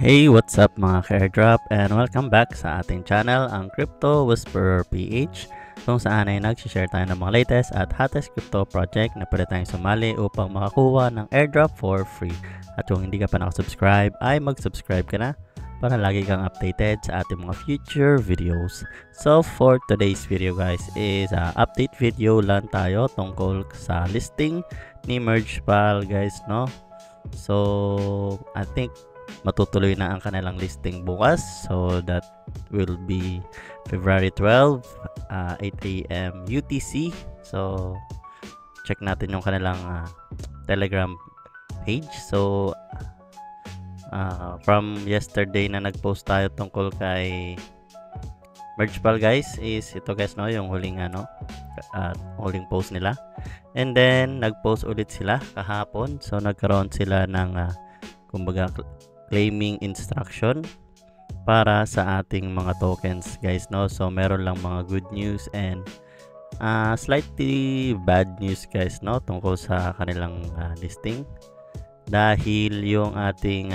Hey, what's up mga ka-airdrop and welcome back sa ating channel, ang Crypto Whisperer PH, kung saan ay nag-share tayo ng mga latest at hottest crypto project na pwede tayong sumali upang makakuha ng airdrop for free. At kung hindi ka pa nakasubscribe ay mag-subscribe ka na para lagi kang updated sa ating mga future videos. So for today's video guys is update video lang tayo tungkol sa listing ni MergePal guys, no? So I think matutuloy na ang kanilang listing bukas, so that will be February 12, 8 AM UTC. So check natin yung kanilang Telegram page. So from yesterday na nagpost tayo tungkol kay MergePal guys, is ito guys, no, yung huling huling post nila. And then nagpost ulit sila kahapon, so nagkaroon sila ng kumbaga claiming instruction para sa ating mga tokens guys, no. So meron lang mga good news and slightly bad news guys, no, tungkol sa kanilang listing, dahil yung ating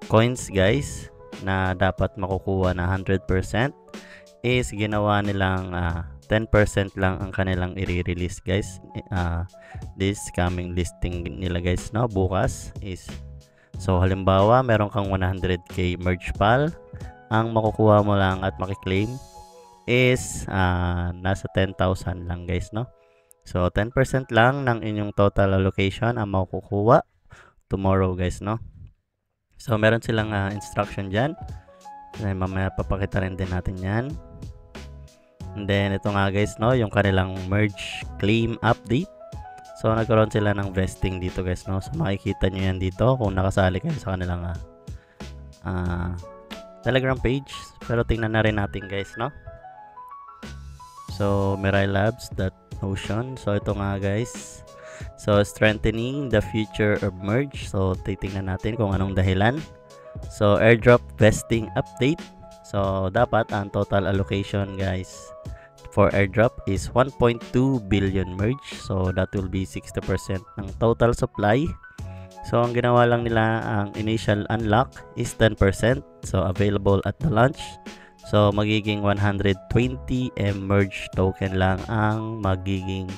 coins guys na dapat makukuha na 100% is ginawa nilang 10% lang ang kanilang i-release guys. This coming listing nila guys, no, bukas is, so halimbawa meron kang 100k MergePal, ang makukuha mo lang at makiklaim is nasa 10,000 lang guys, no. So 10% lang ng inyong total allocation ang makukuha tomorrow guys, no. So meron silang instruction dyan, mamaya papakita rin din natin yan. And then ito nga guys, no, yung kanilang merge claim update. So nagkaroon sila ng vesting dito guys, no. So makikita nyo yan dito kung nakasali kayo sa kanilang Telegram page. Pero tingnan na rin natin guys, no. So MiraiLabs.Notion. So ito nga guys, so strengthening the future of merge. So titingnan natin kung anong dahilan. So airdrop vesting update. So dapat ang total allocation guys for airdrop is 1.2 billion merge. So that will be 60% ng total supply. So ang ginawa lang nila, ang initial unlock is 10%, so available at the launch. So magiging 120 merge token lang ang magiging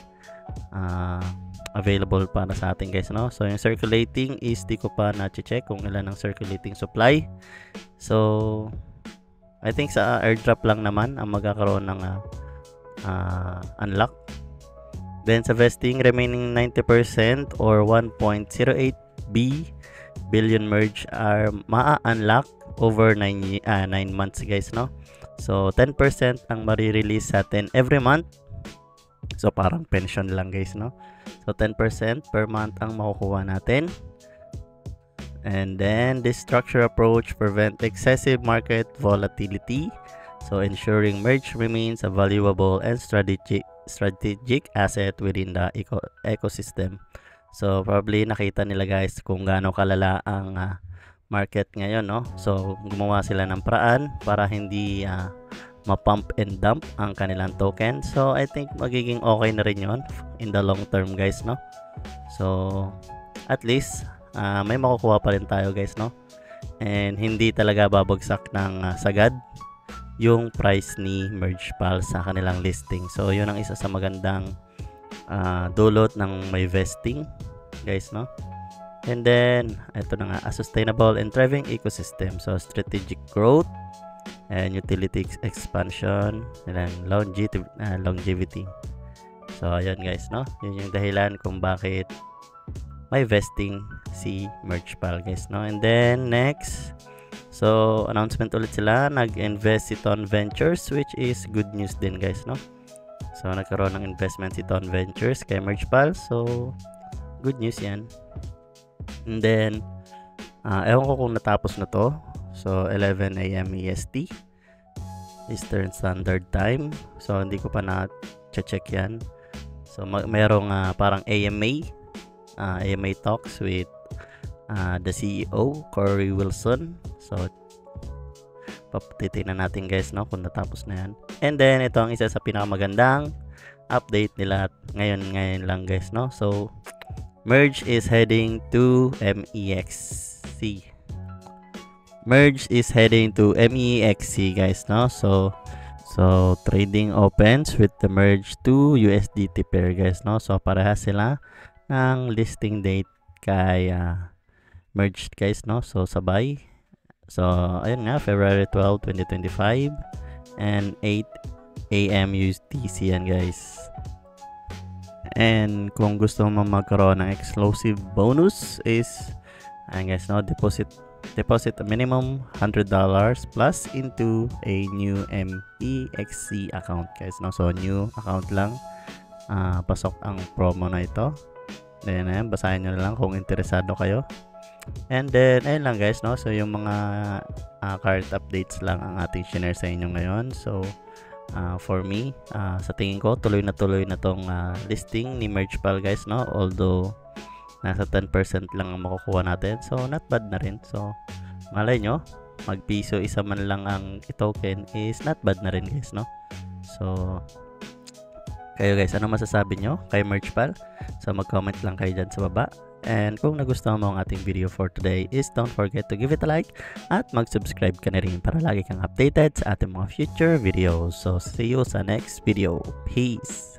available para sa atin guys, no. So yung circulating is di ko pa na-check kung ilan ang circulating supply. So I think sa airdrop lang naman ang magkakaroon ng unlock. Then sa vesting, remaining 90% or 1.08 billion merge are ma-unlock over 9 months guys, no. So 10% ang mari-release sa atin every month. So parang pension lang guys, no. So 10% per month ang makukuha natin. And then this structure approach prevent excessive market volatility, so ensuring merge remains a valuable and strategic asset within the ecosystem. So probably nakita nila guys kung gaano kalala ang market ngayon, no. So gumawa sila ng paraan para hindi ma-pump and dump ang kanilang token. So I think magiging okay na rin yon in the long term guys, no. So at least may makukuha pa rin tayo guys, no. And hindi talaga babagsak ng sagad yung price ni MergePal sa kanilang listing. So yun ang isa sa magandang dulot ng may vesting guys, no. And then ito na nga, a sustainable and thriving ecosystem. So strategic growth and utility expansion and longevity. So ayun guys, no, yun yung dahilan kung bakit may vesting si MergePal guys, no. And then next, so announcement ulit sila, nag-invest si Ton Ventures, which is good news din guys, no. So nagkaroon ng investment si Ton Ventures kay MergePal, so good news yan. And then ewan ko kung natapos na to. So 11 AM EST, Eastern Standard Time. So hindi ko pa na-check yan. So mayroong parang AMA talks with the CEO Corey Wilson. So titingnan natin guys, no, kung natapos na yan. And then ito ang isa sa pinakamagandang update nila ngayon lang guys, no. So Merge is heading to MEXC. merge is heading to MEXC guys, no? So trading opens with the merge to USDT pair guys, no? So parehas sila ng listing date kay merged guys, no? So sabay. So ayun nga, February 12, 2025 and 8 AM USDC yan guys. And kung gusto mo magkaroon ng exclusive bonus is ayun guys, no? Deposit a minimum $100 plus into a new MEXC account guys, no? So new account lang, pasok ang promo na ito. Then ayan, basahin nyo na lang kung interesado kayo. And then ayun lang guys, no? So yung mga current updates lang ang ating share sa inyo ngayon. So for me, sa tingin ko tuloy na tong listing ni Mergepal guys, no? Although nasa 10% lang ang makukuha natin, so not bad na rin. So malay nyo, magpiso isa man lang ang token is not bad na rin guys, no? So kayo guys, ano masasabi nyo kay Mergepal? So mag-comment lang kayo dyan sa baba. And kung nagustuhan mo ang ating video for today is don't forget to give it a like at mag-subscribe ka na rin para lagi kang updated sa ating mga future videos. So see you sa next video. Peace!